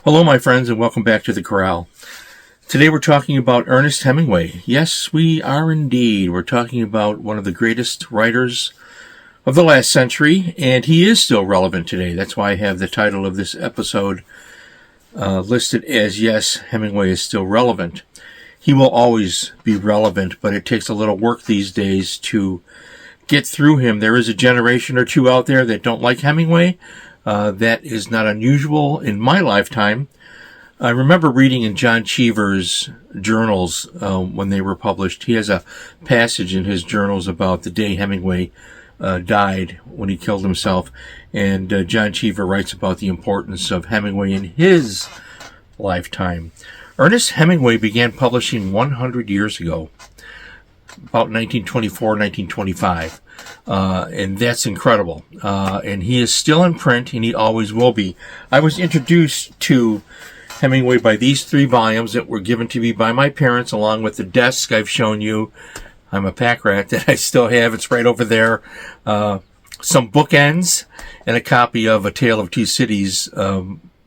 Hello, my friends, and welcome back to the Corral. Today we're talking about Ernest Hemingway. Yes, we are indeed. We're talking about one of the greatest writers of the last century, and he is still relevant today. That's why I have the title of this episode listed as, yes, Hemingway is still relevant. He will always be relevant, but it takes a little work these days to get through him. There is a generation or two out there that don't like Hemingway. That is not unusual in my lifetime. I remember reading in John Cheever's journals when they were published. He has a passage in his journals about the day Hemingway died, when he killed himself. And John Cheever writes about the importance of Hemingway in his lifetime. Ernest Hemingway began publishing 100 years ago, about 1924, 1925. And that's incredible. And he is still in print, and he always will be. I was introduced to Hemingway by these 3 volumes that were given to me by my parents, along with the desk I've shown you. I'm a pack rat that I still have. It's right over there. Some bookends and a copy of A Tale of Two Cities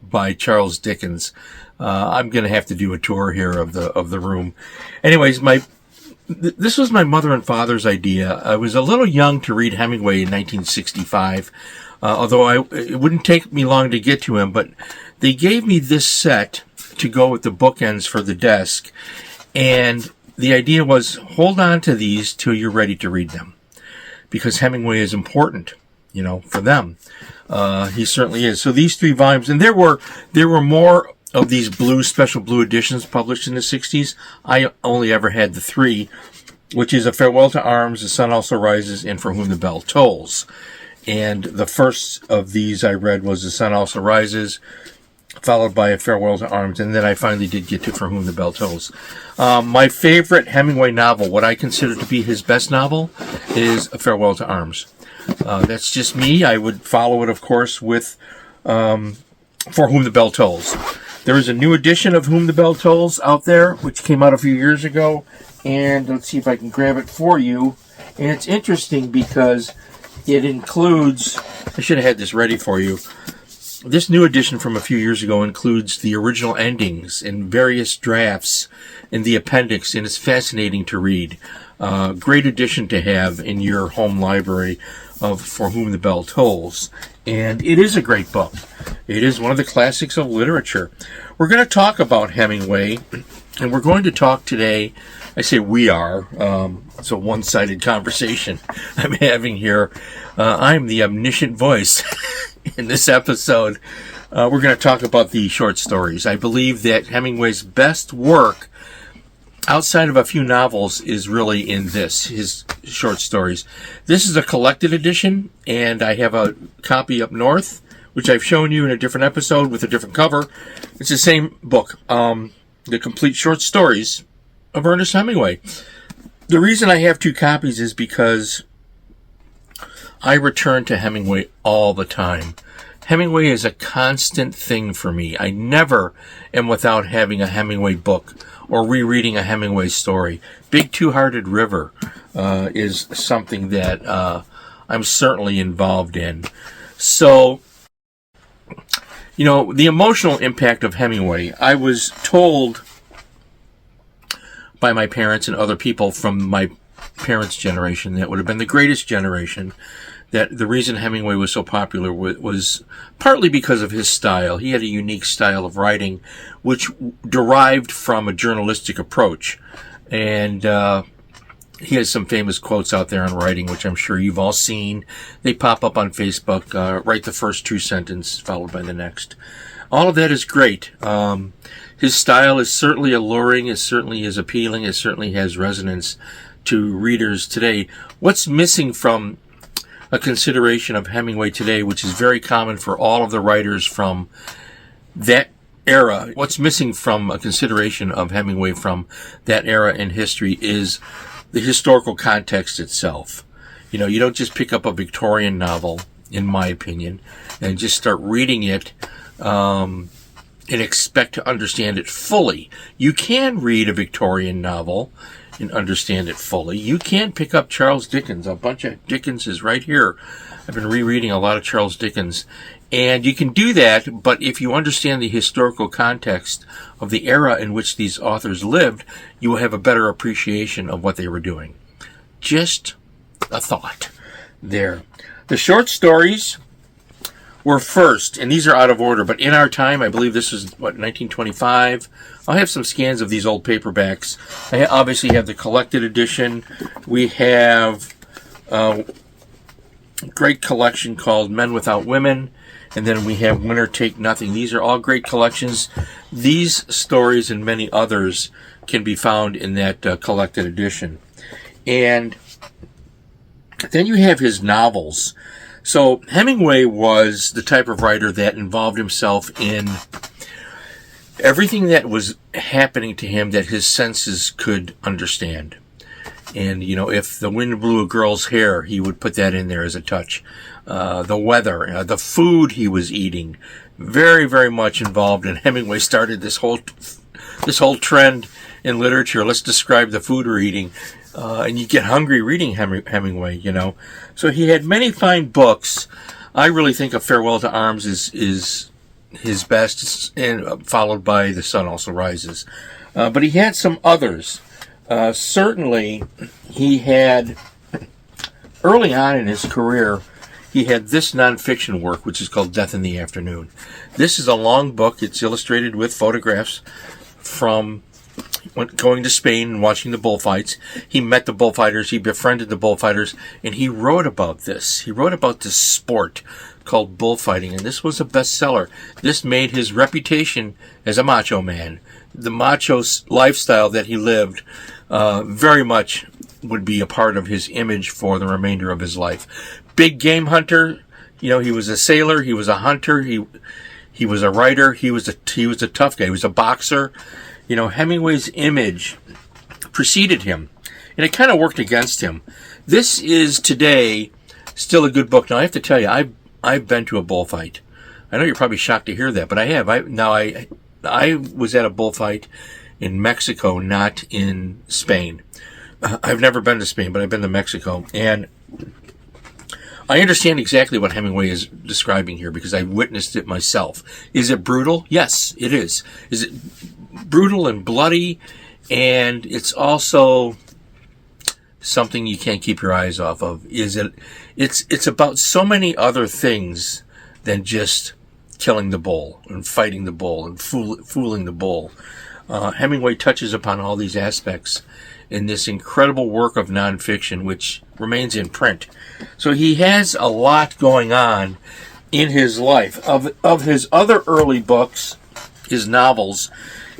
by Charles Dickens. I'm going to have to do a tour here of the room. Anyways, this was my mother and father's idea. I was a little young to read Hemingway in 1965, although it wouldn't take me long to get to him, but they gave me this set to go with the bookends for the desk, and the idea was hold on to these till you're ready to read them, because Hemingway is important, for them. He certainly is. So these 3 volumes, and there were more of these special blue editions published in the 60s. I only ever had the 3, which is A Farewell to Arms, The Sun Also Rises, and For Whom the Bell Tolls. And the first of these I read was The Sun Also Rises, followed by A Farewell to Arms, and then I finally did get to For Whom the Bell Tolls. My favorite Hemingway novel, what I consider to be his best novel, is A Farewell to Arms. That's just me. I would follow it, of course, with For Whom the Bell Tolls. There is a new edition of Whom the Bell Tolls out there, which came out a few years ago, and let's see if I can grab it for you. And it's interesting because it includes, I should have had this ready for you. This new edition from a few years ago includes the original endings in various drafts in the appendix, and it's fascinating to read. Great edition to have in your home library of For Whom the Bell Tolls. And it is a great book. It is one of the classics of literature. We're going to talk about Hemingway, and we're going to talk today, I say we are, it's a one-sided conversation I'm having here. I'm the omniscient voice in this episode. We're going to talk about the short stories. I believe that Hemingway's best work, outside of a few novels, is really in his short stories. This is a collected edition, and I have a copy up north, which I've shown you in a different episode with a different cover. It's the same book, The Complete Short Stories of Ernest Hemingway. The reason I have 2 copies is because I return to Hemingway all the time. Hemingway is a constant thing for me. I never am without having a Hemingway book or rereading a Hemingway story. Big Two-Hearted River is something that I'm certainly involved in. So, the emotional impact of Hemingway, I was told by my parents and other people from my parents' generation, that would have been the greatest generation, that the reason Hemingway was so popular was partly because of his style. He had a unique style of writing, which derived from a journalistic approach. And he has some famous quotes out there on writing, which I'm sure you've all seen. They pop up on Facebook. Write the first true sentence, followed by the next. All of that is great. His style is certainly alluring. It certainly is appealing. It certainly has resonance to readers today. What's missing from a consideration of Hemingway today, which is very common for all of the writers from that era, what's missing from a consideration of Hemingway from that era in history is the historical context itself. You don't just pick up a Victorian novel, in my opinion, and just start reading it and expect to understand it fully. You can read a Victorian novel and understand it fully. You can pick up Charles Dickens. A bunch of Dickens is right here. I've been rereading a lot of Charles Dickens. And you can do that, but if you understand the historical context of the era in which these authors lived, you will have a better appreciation of what they were doing. Just a thought there. The short stories were first, and these are out of order, but in our time, I believe this is, 1925. I'll have some scans of these old paperbacks. I obviously have the collected edition. We have a great collection called Men Without Women, and then we have Winner Take Nothing. These are all great collections. These stories and many others can be found in that collected edition. And then you have his novels. So Hemingway was the type of writer that involved himself in everything that was happening to him that his senses could understand. And, if the wind blew a girl's hair, he would put that in there as a touch. The weather, the food he was eating, very, very much involved. And Hemingway started this whole trend in literature. Let's describe the food we're eating. And you get hungry reading Hemingway, So he had many fine books. I really think A Farewell to Arms is his best, and followed by The Sun Also Rises. But he had some others. Certainly, he had, early on in his career, he had this nonfiction work, which is called Death in the Afternoon. This is a long book. It's illustrated with photographs from going to Spain and watching the bullfights. He met the bullfighters, he befriended the bullfighters, and he wrote about this. He wrote about this sport called bullfighting, and this was a bestseller. This made his reputation as a macho man. The macho lifestyle that he lived very much would be a part of his image for the remainder of his life. Big game hunter. He was a sailor. He was a hunter. He was a writer. He was a tough guy. He was a boxer. Hemingway's image preceded him, and it kind of worked against him. This is today still a good book. Now I have to tell you, I've been to a bullfight. I know you're probably shocked to hear that, but I have. I was at a bullfight in Mexico, not in Spain. I've never been to Spain, but I've been to Mexico, and I understand exactly what Hemingway is describing here because I witnessed it myself. Is it brutal? Yes, it is. Is it brutal and bloody? And it's also something you can't keep your eyes off of. It's about so many other things than just killing the bull and fighting the bull and fooling the bull. Hemingway touches upon all these aspects in this incredible work of nonfiction, which remains in print. So he has a lot going on in his life. Of his other early books, his novels,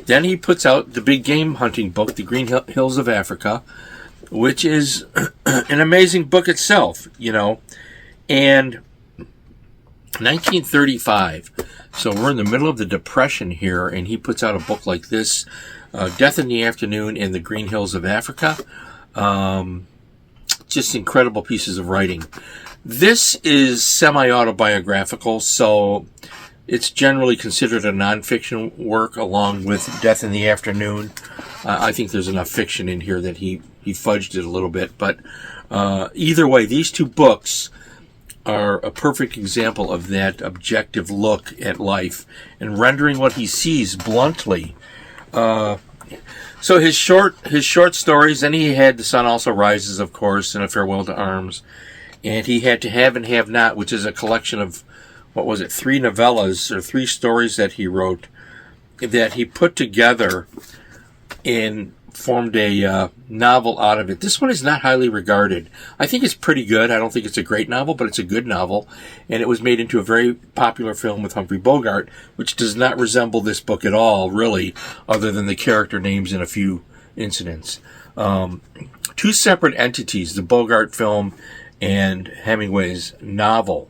then he puts out the big game hunting book, The Green Hills of Africa, which is an amazing book itself, And 1935, so we're in the middle of the Depression here, and he puts out a book like this, Death in the Afternoon in the Green Hills of Africa. Just incredible pieces of writing. This is semi-autobiographical, so it's generally considered a nonfiction work along with Death in the Afternoon. I think there's enough fiction in here that he fudged it a little bit, but either way, these two books are a perfect example of that objective look at life and rendering what he sees bluntly. So his short stories, then he had The Sun Also Rises, of course, and A Farewell to Arms, and he had To Have and Have Not, which is a collection of, 3 novellas or 3 stories that he wrote that he put together and formed a novel out of it. This one is not highly regarded. I think it's pretty good. I don't think it's a great novel, but it's a good novel. And it was made into a very popular film with Humphrey Bogart, which does not resemble this book at all, really, other than the character names and a few incidents. 2 separate entities, the Bogart film and Hemingway's novel.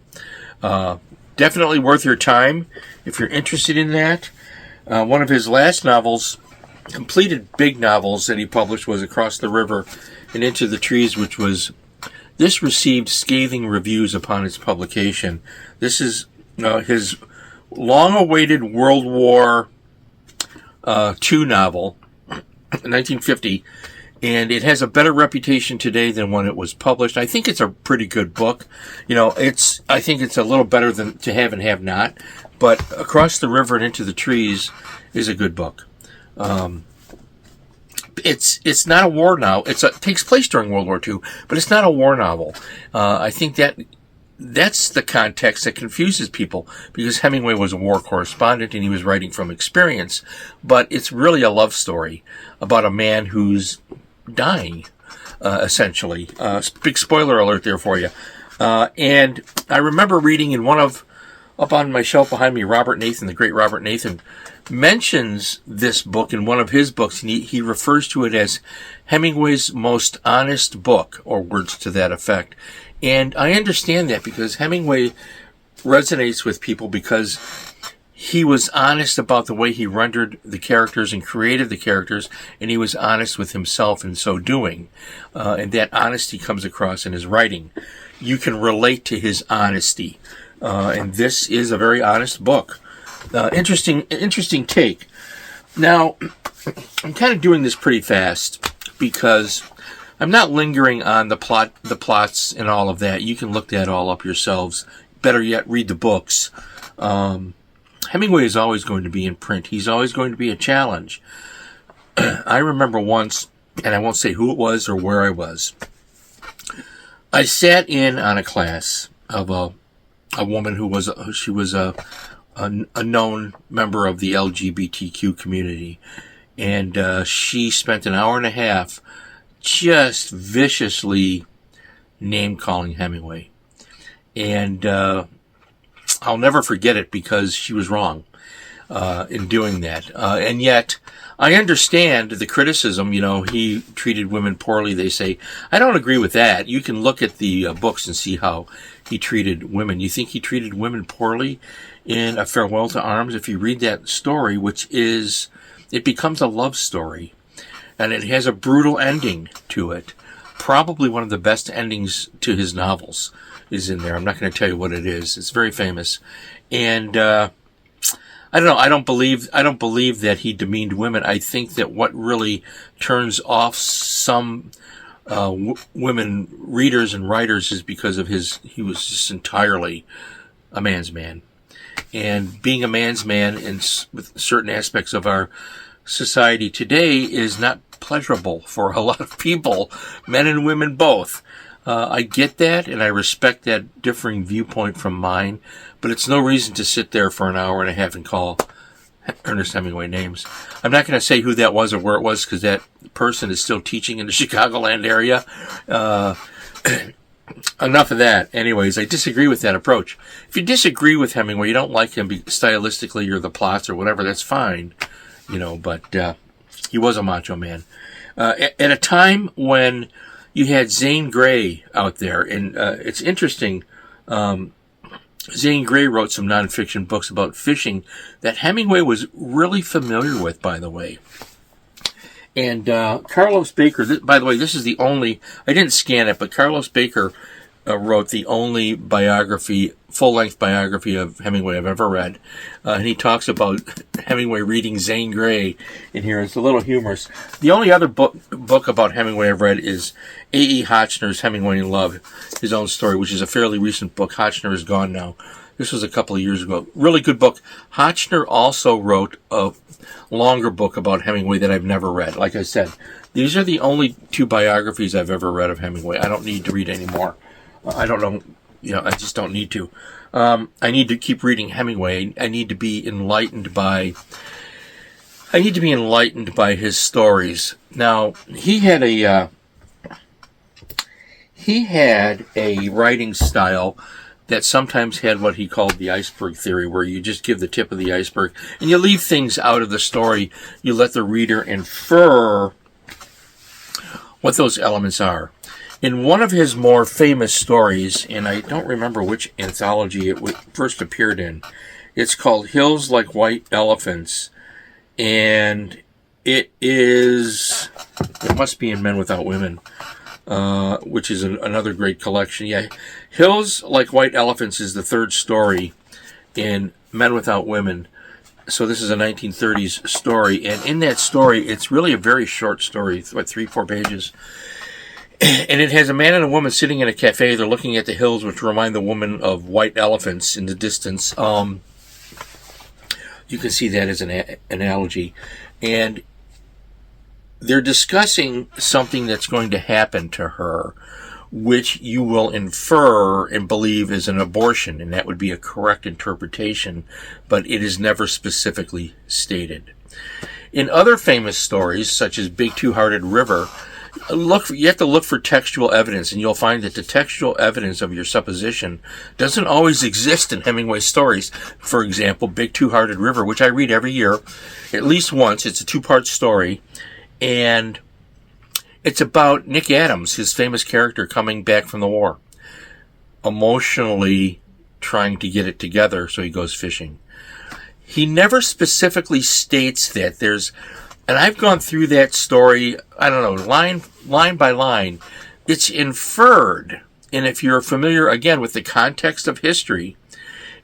Definitely worth your time if you're interested in that. One of his last novels, completed big novels that he published, was Across the River and Into the Trees, this received scathing reviews upon its publication. This is his long-awaited World War II novel, 1950, and it has a better reputation today than when it was published. I think it's a pretty good book. I think it's a little better than To Have and Have Not, but Across the River and Into the Trees is a good book. It's not a war novel. It takes place during World War II, but it's not a war novel. I think that's the context that confuses people, because Hemingway was a war correspondent and he was writing from experience, but it's really a love story about a man who's dying, essentially. Big spoiler alert there for you. And I remember reading up on my shelf behind me, Robert Nathan, the great Robert Nathan, mentions this book in one of his books, and he refers to it as Hemingway's most honest book, or words to that effect. And I understand that, because Hemingway resonates with people because he was honest about the way he rendered the characters and created the characters, and he was honest with himself in so doing. And that honesty comes across in his writing. You can relate to his honesty. And this is a very honest book. Interesting take. Now, I'm kind of doing this pretty fast because I'm not lingering on the plots and all of that. You can look that all up yourselves. Better yet, read the books. Hemingway is always going to be in print. He's always going to be a challenge. I remember once, and I won't say who it was or where I was, I sat in on a class of a woman who was a known member of the LGBTQ community, and she spent an hour and a half just viciously name-calling Hemingway. And I'll never forget it, because she was wrong in doing that. And yet, I understand the criticism. He treated women poorly, they say. I don't agree with that. You can look at the books and see how he treated women. You think he treated women poorly in A Farewell to Arms? If you read that story, it becomes a love story, and it has a brutal ending to it. Probably one of the best endings to his novels is in there. I'm not going to tell you what it is. It's very famous. And I don't know. I don't believe that he demeaned women. I think that what really turns off some women readers and writers is because of he was just entirely a man's man. And being a man's man with certain aspects of our society today is not pleasurable for a lot of people, men and women both. I get that, and I respect that differing viewpoint from mine, but it's no reason to sit there for an hour and a half and call Ernest Hemingway names. I'm not going to say who that was or where it was, because that person is still teaching in the Chicagoland area. Enough of that. Anyways, I disagree with that approach. If you disagree with Hemingway, you don't like him stylistically or the plots or whatever, that's fine. But he was a macho man. At a time when you had Zane Grey out there, and it's interesting, Zane Grey wrote some nonfiction books about fishing that Hemingway was really familiar with, by the way. And Carlos Baker, by the way, this is the only, I didn't scan it, but Carlos Baker wrote the only full-length biography of Hemingway I've ever read. And he talks about Hemingway reading Zane Grey in here. It's a little humorous. The only other book about Hemingway I've read is A.E. Hotchner's Hemingway in Love, his own story, which is a fairly recent book. Hotchner is gone now. This was a couple of years ago. Really good book. Hotchner also wrote a longer book about Hemingway that I've never read. Like I said, these are the only two biographies I've ever read of Hemingway. I don't need to read any more. I don't know. I just don't need to. I need to keep reading Hemingway. I need to be enlightened by his stories. Now, he had a writing style that sometimes had what he called the iceberg theory, where you just give the tip of the iceberg and you leave things out of the story. You let the reader infer what those elements are. In one of his more famous stories, and I don't remember which anthology it first appeared in, it's called Hills Like White Elephants, and it must be in Men Without Women, which is another great collection. Yeah, Hills Like White Elephants is the third story in Men Without Women. So this is a 1930s story, and in that story, it's really a very short story, what, 3-4 pages. And it has a man and a woman sitting in a cafe. They're looking at the hills, which remind the woman of white elephants in the distance. You can see that as an analogy. And they're discussing something that's going to happen to her, which you will infer and believe is an abortion, and that would be a correct interpretation, but it is never specifically stated. In other famous stories, such as Big Two-Hearted River, you have to look for textual evidence, and you'll find that the textual evidence of your supposition doesn't always exist in Hemingway's stories. For example, Big Two-Hearted River, which I read every year, at least once. It's a 2-part story, and it's about Nick Adams, his famous character, coming back from the war, emotionally trying to get it together, so he goes fishing. He never specifically states that. And I've gone through that story, I don't know, line by line. It's inferred. And if you're familiar, again, with the context of history,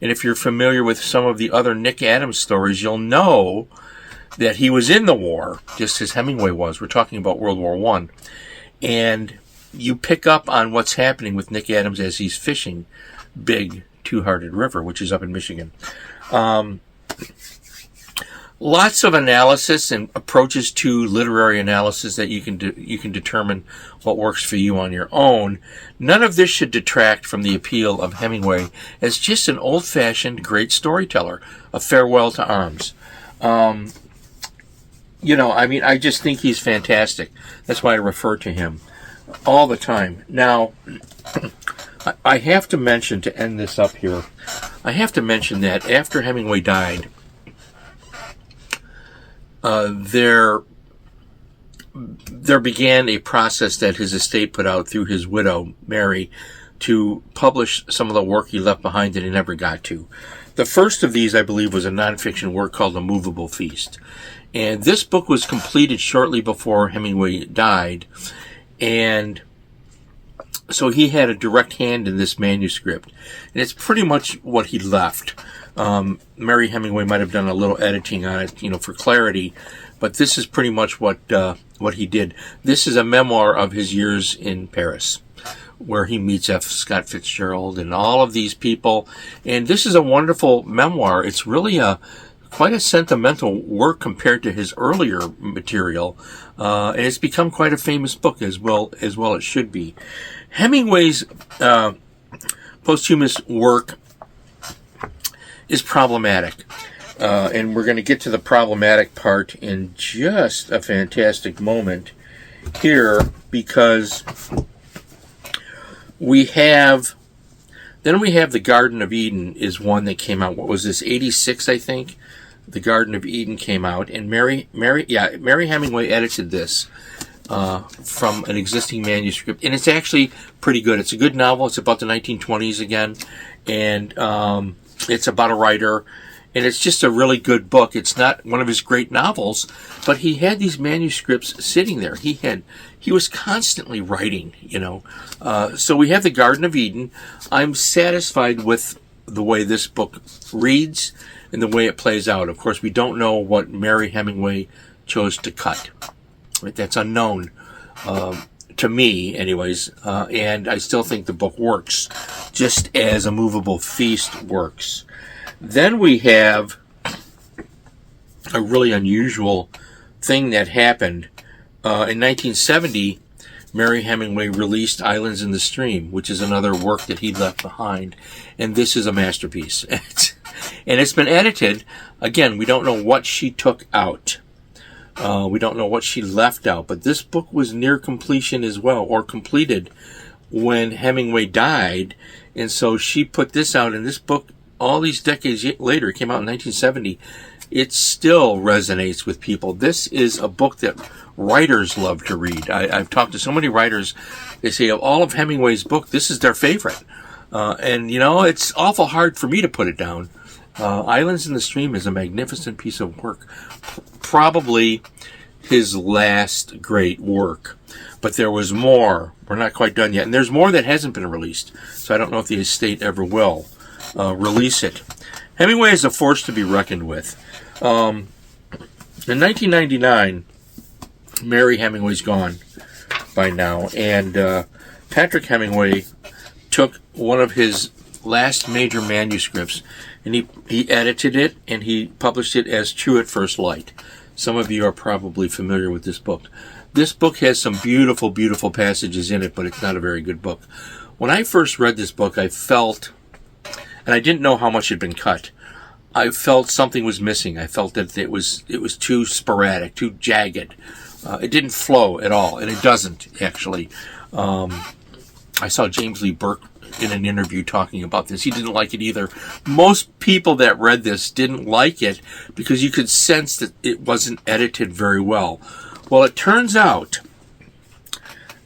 and if you're familiar with some of the other Nick Adams stories, you'll know that he was in the war, just as Hemingway was. We're talking about World War I. And you pick up on what's happening with Nick Adams as he's fishing Big Two-Hearted River, which is up in Michigan. Lots of analysis and approaches to literary analysis that you can determine what works for you on your own. None of this should detract from the appeal of Hemingway as just an old-fashioned great storyteller, a farewell to arms. I just think he's fantastic. That's why I refer to him all the time. Now, I have to mention, to end this up here, I have to mention that after Hemingway died, there began a process that his estate put out through his widow, Mary, to publish some of the work he left behind that he never got to. The first of these, I believe, was a nonfiction work called A Movable Feast. And this book was completed shortly before Hemingway died, and so he had a direct hand in this manuscript. And it's pretty much what he left. Mary Hemingway might have done a little editing on it, for clarity, but this is pretty much what he did. This is a memoir of his years in Paris, where he meets F. Scott Fitzgerald and all of these people. And this is a wonderful memoir. It's really quite a sentimental work compared to his earlier material, and it's become quite a famous book as well it should be. Hemingway's posthumous work is problematic, and we're going to get to the problematic part in just a fantastic moment here, because we have The Garden of Eden is one that came out. What was this, 86, I think? The Garden of Eden came out, and Mary Hemingway edited this from an existing manuscript, and it's actually pretty good. It's a good novel. It's about the 1920s again, and it's about a writer, and it's just a really good book. It's not one of his great novels, but he had these manuscripts sitting there. He was constantly writing, So we have The Garden of Eden. I'm satisfied with the way this book reads and the way it plays out. Of course, we don't know what Mary Hemingway chose to cut. Right? That's unknown to me, anyways. And I still think the book works, just as A Movable Feast works. Then we have a really unusual thing that happened. In 1970, Mary Hemingway released Islands in the Stream, which is another work that he left behind. And this is a masterpiece. And it's been edited. Again, we don't know what she took out. We don't know what she left out. But this book was near completion as well, or completed when Hemingway died. And so she put this out. And this book, all these decades later, it came out in 1970. It still resonates with people. This is a book that writers love to read. I've talked to so many writers. They say of all of Hemingway's book, this is their favorite. And it's awful hard for me to put it down. Islands in the Stream is a magnificent piece of work. Probably his last great work. But there was more. We're not quite done yet. And there's more that hasn't been released. So I don't know if the estate ever will release it. Hemingway is a force to be reckoned with. In 1999, Mary Hemingway's gone by now, and Patrick Hemingway took one of his last major manuscripts, and he edited it, and he published it as True at First Light. Some of you are probably familiar with this book. This book has some beautiful, beautiful passages in it, but it's not a very good book. When I first read this book, I felt, and I didn't know how much had been cut, I felt something was missing. I felt that it was too sporadic, too jagged. It didn't flow at all, and it doesn't, actually. I saw James Lee Burke in an interview talking about this. He didn't like it either. Most people that read this didn't like it because you could sense that it wasn't edited very well. Well, it turns out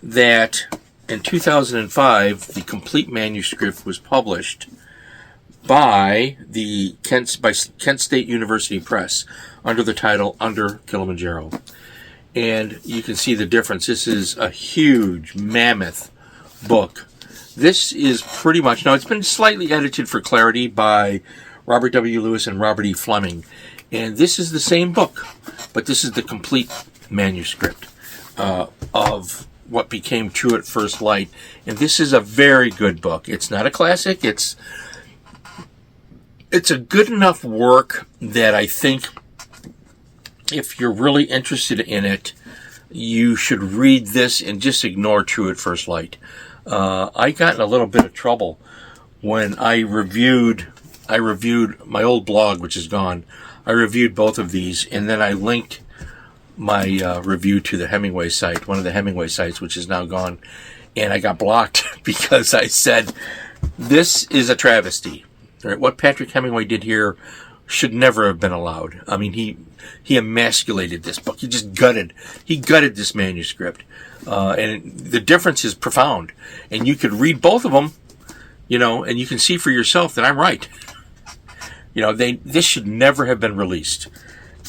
that in 2005, the complete manuscript was published by Kent State University Press under the title Under Kilimanjaro. And you can see the difference. This is a huge, mammoth book. This is pretty much, now it's been slightly edited for clarity by Robert W. Lewis and Robert E. Fleming. And this is the same book, but this is the complete manuscript of what became True at First Light. And this is a very good book. It's not a classic. It's a good enough work that I think if you're really interested in it, you should read this and just ignore True at First Light. I got in a little bit of trouble when I reviewed my old blog, which is gone. I reviewed both of these, and then I linked my review to the Hemingway site, one of the Hemingway sites, which is now gone, and I got blocked because I said, this is a travesty. Right? What Patrick Hemingway did here should never have been allowed. I mean, he emasculated this book. He gutted this manuscript. And the difference is profound. And you could read both of them, and you can see for yourself that I'm right. This should never have been released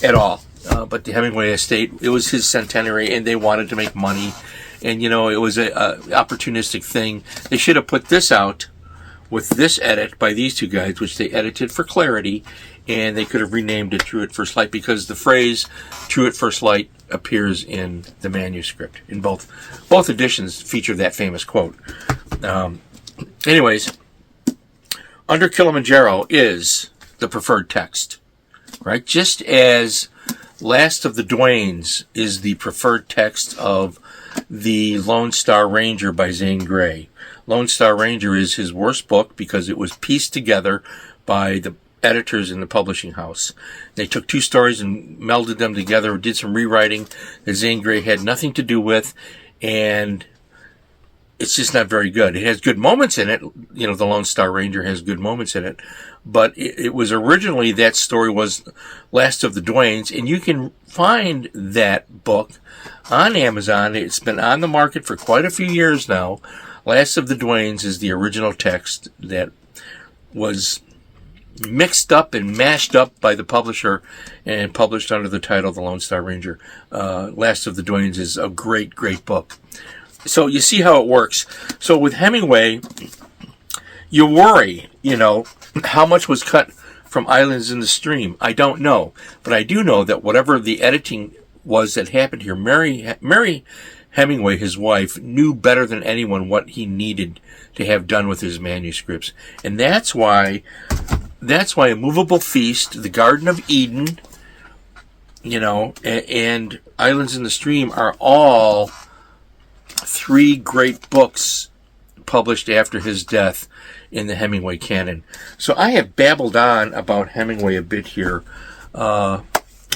at all. But the Hemingway estate, it was his centenary, and they wanted to make money. And, it was a opportunistic thing. They should have put this out with this edit by these two guys, which they edited for clarity, and they could have renamed it True at First Light because the phrase True at First Light appears in the manuscript. In both editions feature that famous quote. Anyways, Under Kilimanjaro is the preferred text, right? Just as Last of the Duanes is the preferred text of the Lone Star Ranger by Zane Grey. Lone Star Ranger is his worst book because it was pieced together by the editors in the publishing house. They took two stories and melded them together, did some rewriting that Zane Grey had nothing to do with, and it's just not very good. It has good moments in it. The Lone Star Ranger has good moments in it, but it was originally, that story was Last of the Duanes, and you can find that book on Amazon. It's been on the market for quite a few years now. Last of the Duanes is the original text that was mixed up and mashed up by the publisher and published under the title The Lone Star Ranger. Last of the Duanes is a great, great book. So you see how it works. So with Hemingway, you worry, how much was cut from Islands in the Stream. I don't know. But I do know that whatever the editing was that happened here, Mary Hemingway, his wife, knew better than anyone what he needed to have done with his manuscripts. And that's why A Movable Feast, The Garden of Eden, and Islands in the Stream are all three great books published after his death in the Hemingway canon. So I have babbled on about Hemingway a bit here. I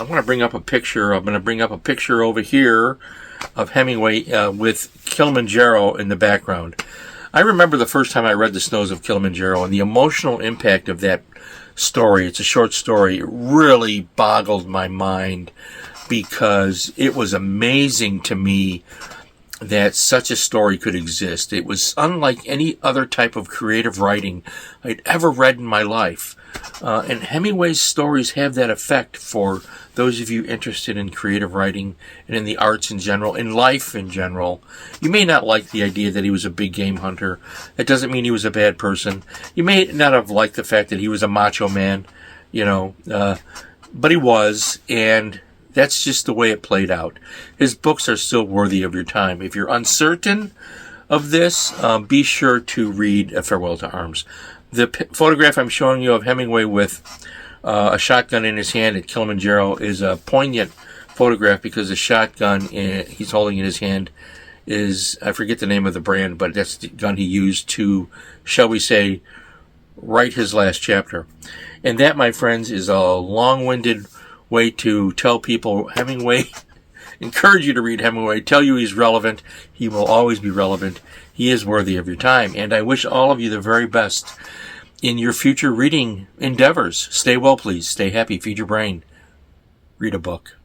want to bring up a picture. I'm going to bring up a picture over here of Hemingway with Kilimanjaro in the background. I remember the first time I read The Snows of Kilimanjaro and the emotional impact of that story. It's a short story. It really boggled my mind because it was amazing to me that such a story could exist. It was unlike any other type of creative writing I'd ever read in my life. And Hemingway's stories have that effect for those of you interested in creative writing and in the arts in general, in life in general. You may not like the idea that he was a big game hunter. That doesn't mean he was a bad person. You may not have liked the fact that he was a macho man. but he was, and that's just the way it played out. His books are still worthy of your time. If you're uncertain of this, be sure to read A Farewell to Arms. The photograph I'm showing you of Hemingway with a shotgun in his hand at Kilimanjaro is a poignant photograph because the shotgun he's holding in his hand is, I forget the name of the brand, but that's the gun he used to, shall we say, write his last chapter. And that, my friends, is a long-winded way to tell people Hemingway, encourage you to read Hemingway, tell you he's relevant. He will always be relevant. He is worthy of your time. And I wish all of you the very best in your future reading endeavors. Stay well, please. Stay happy. Feed your brain. Read a book.